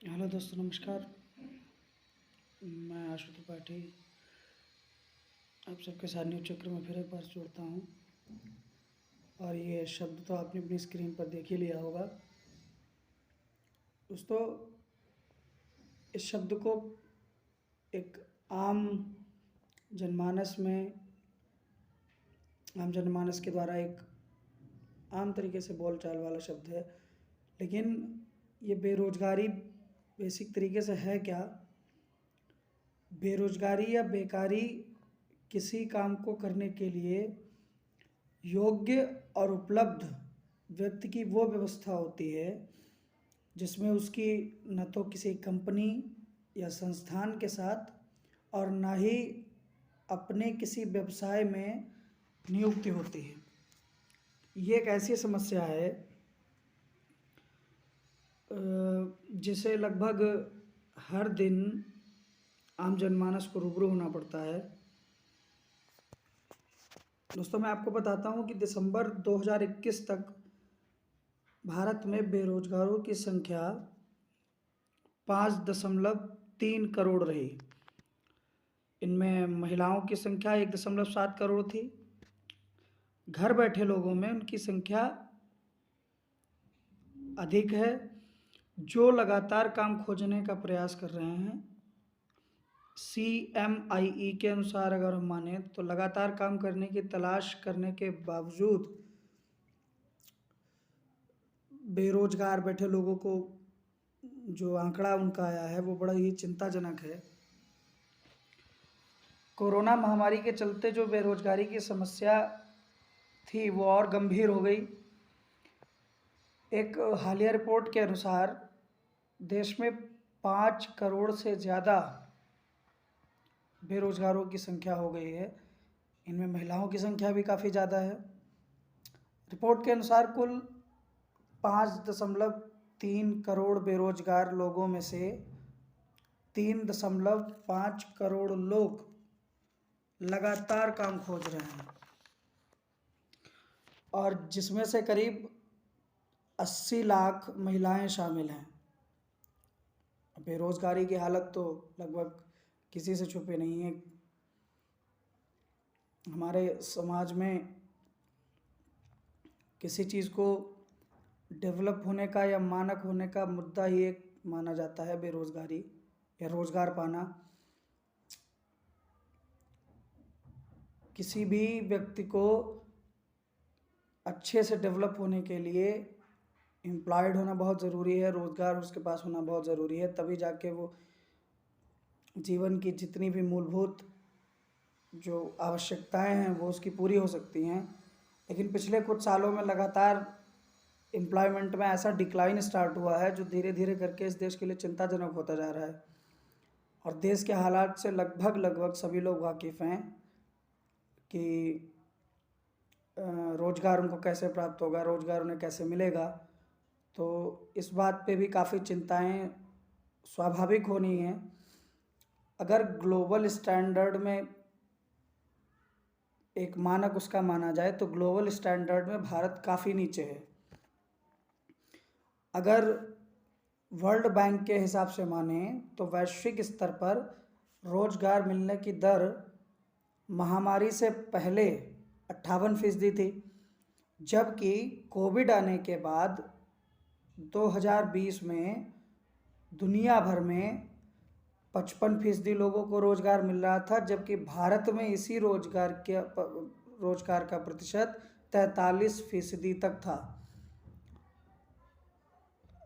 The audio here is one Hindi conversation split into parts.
हेलो दोस्तों, नमस्कार। मैं आशु त्रिपाठी आप सबके साथ न्यूज चक्र में फिर एक बार जोड़ता हूँ। और ये शब्द तो आपने अपनी स्क्रीन पर देख ही लिया होगा। दोस्तों, इस शब्द को एक आम जनमानस में आम जनमानस के द्वारा एक आम तरीके से बोलचाल वाला शब्द है। लेकिन ये बेरोजगारी बेसिक तरीके से है क्या? बेरोजगारी या बेकारी किसी काम को करने के लिए योग्य और उपलब्ध व्यक्ति की वो व्यवस्था होती है जिसमें उसकी न तो किसी कंपनी या संस्थान के साथ और ना ही अपने किसी व्यवसाय में नियुक्ति होती है। ये एक ऐसी समस्या है जिसे लगभग हर दिन आम जनमानस को रूबरू होना पड़ता है। दोस्तों, मैं आपको बताता हूँ कि दिसंबर 2021 तक भारत में बेरोजगारों की संख्या 5.3 करोड़ रही। इनमें महिलाओं की संख्या 1.7 करोड़ थी। घर बैठे लोगों में उनकी संख्या अधिक है, जो लगातार काम खोजने का प्रयास कर रहे हैं। CMIE के अनुसार अगर हम माने तो लगातार काम करने की तलाश करने के बावजूद बेरोजगार बैठे लोगों को जो आंकड़ा उनका आया है वो बड़ा ही चिंताजनक है। कोरोना महामारी के चलते जो बेरोजगारी की समस्या थी वो और गंभीर हो गई। एक हालिया रिपोर्ट के अनुसार देश में 5 करोड़ से ज़्यादा बेरोजगारों की संख्या हो गई है। इनमें महिलाओं की संख्या भी काफ़ी ज़्यादा है। रिपोर्ट के अनुसार कुल 5.3 करोड़ बेरोजगार लोगों में से 3.5 करोड़ लोग लगातार काम खोज रहे हैं और जिसमें से करीब 80 लाख महिलाएं शामिल हैं। बेरोजगारी की हालत तो लगभग किसी से छुपी नहीं है। हमारे समाज में किसी चीज़ को डेवलप होने का या मानक होने का मुद्दा ही एक माना जाता है बेरोजगारी या रोजगार पाना। किसी भी व्यक्ति को अच्छे से डेवलप होने के लिए एम्प्लॉयड होना बहुत ज़रूरी है, रोज़गार उसके पास होना बहुत ज़रूरी है, तभी जाके वो जीवन की जितनी भी मूलभूत जो आवश्यकताएं हैं वो उसकी पूरी हो सकती हैं। लेकिन पिछले कुछ सालों में लगातार एम्प्लॉयमेंट में ऐसा डिक्लाइन स्टार्ट हुआ है जो धीरे धीरे करके इस देश के लिए चिंताजनक होता जा रहा है। और देश के हालात से लगभग सभी लोग वाकिफ़ हैं कि रोज़गार उनको कैसे प्राप्त होगा, रोज़गार उन्हें कैसे मिलेगा। तो इस बात पे भी काफ़ी चिंताएं स्वाभाविक होनी हैं। अगर ग्लोबल स्टैंडर्ड में एक मानक उसका माना जाए तो ग्लोबल स्टैंडर्ड में भारत काफ़ी नीचे है। अगर वर्ल्ड बैंक के हिसाब से माने तो वैश्विक स्तर पर रोज़गार मिलने की दर महामारी से पहले 58% थी, जबकि कोविड आने के बाद 2020 में दुनिया भर में 55% लोगों को रोज़गार मिल रहा था, जबकि भारत में इसी रोज़गार का प्रतिशत 43% तक था।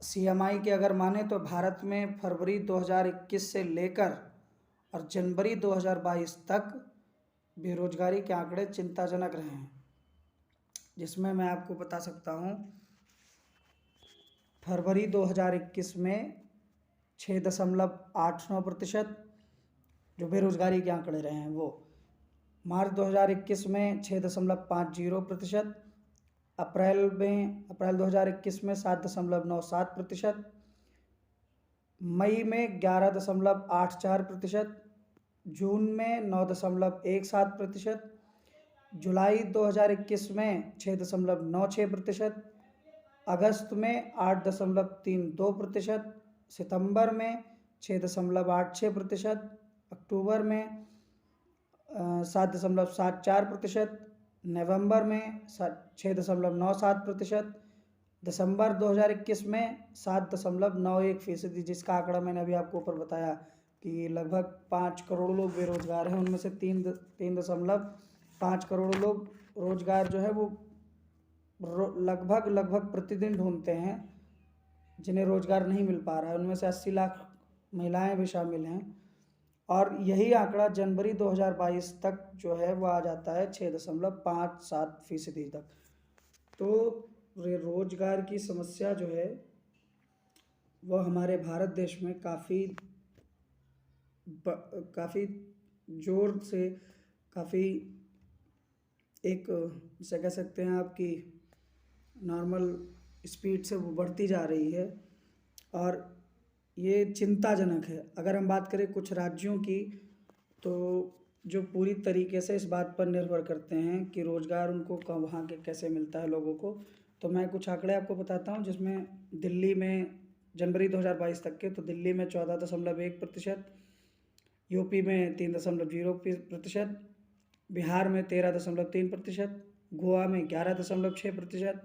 CMI के अगर माने तो भारत में फरवरी 2021 से लेकर और जनवरी 2022 तक बेरोजगारी के आंकड़े चिंताजनक रहे हैं, जिसमें मैं आपको बता सकता हूँ फरवरी 2021 में 6.89% जो बेरोजगारी के आंकड़े रहे हैं वो, मार्च 2021 में 6.50%, अप्रैल 2021 में 7.97%, मई में 11.84%, जून में 9.17%, जुलाई 2021 में 6.96%, अगस्त में 8.32%, सितंबर में 6.86%, अक्टूबर में 7.74%, नवंबर में 6.97%, दिसंबर 2021 में 7.91%, जिसका आंकड़ा मैंने अभी आपको ऊपर बताया कि लगभग 5 करोड़ लोग बेरोजगार हैं। उनमें से 3.5 करोड़ लोग रोजगार जो है वो लगभग प्रतिदिन ढूंढते हैं, जिन्हें रोजगार नहीं मिल पा रहा है। उनमें से 80 लाख महिलाएं भी शामिल हैं, और यही आंकड़ा जनवरी 2022 तक जो है वो आ जाता है 6.57% तक। तो रोजगार की समस्या जो है वो हमारे भारत देश में काफ़ी ज़ोर से, काफ़ी एक जैसे कह सकते हैं आपकी नॉर्मल स्पीड से वो बढ़ती जा रही है, और ये चिंताजनक है। अगर हम बात करें कुछ राज्यों की, तो जो पूरी तरीके से इस बात पर निर्भर करते हैं कि रोज़गार उनको वहाँ के कैसे मिलता है लोगों को। तो मैं कुछ आंकड़े आपको बताता हूँ, जिसमें दिल्ली में जनवरी 2022 तक के, तो दिल्ली में 14.1%, यूपी में 3.0%, बिहार में 13.3%, गोवा में 11.6%,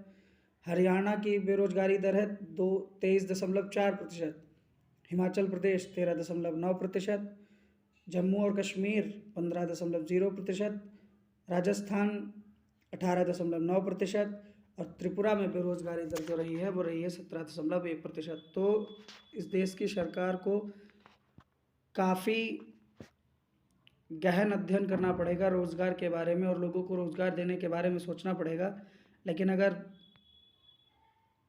हरियाणा की बेरोजगारी दर है 23.4%, हिमाचल प्रदेश 13.9%, जम्मू और कश्मीर 15.0%, राजस्थान 18.9%, और त्रिपुरा में बेरोजगारी दर जो रही है वो रही है 17.1%। तो इस देश की सरकार को काफ़ी गहन अध्ययन करना पड़ेगा रोज़गार के बारे में, और लोगों को रोज़गार देने के बारे में सोचना पड़ेगा। लेकिन अगर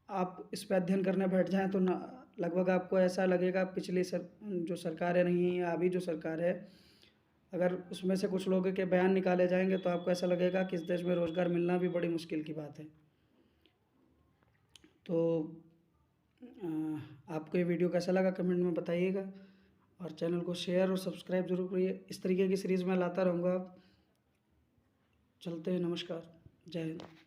आप इस पर अध्ययन करने बैठ जाएं तो लगभग आपको ऐसा लगेगा पिछली जो सरकारें रही हैं या अभी जो सरकार है, अगर उसमें से कुछ लोगों के बयान निकाले जाएंगे तो आपको ऐसा लगेगा कि इस देश में रोज़गार मिलना भी बड़ी मुश्किल की बात है। तो आपको ये वीडियो कैसा लगा कमेंट में बताइएगा, और चैनल को शेयर और सब्सक्राइब जरूर करिए। इस तरीके की सीरीज़ मैं लाता रहूँगा। चलते हैं, नमस्कार, जय हिंद।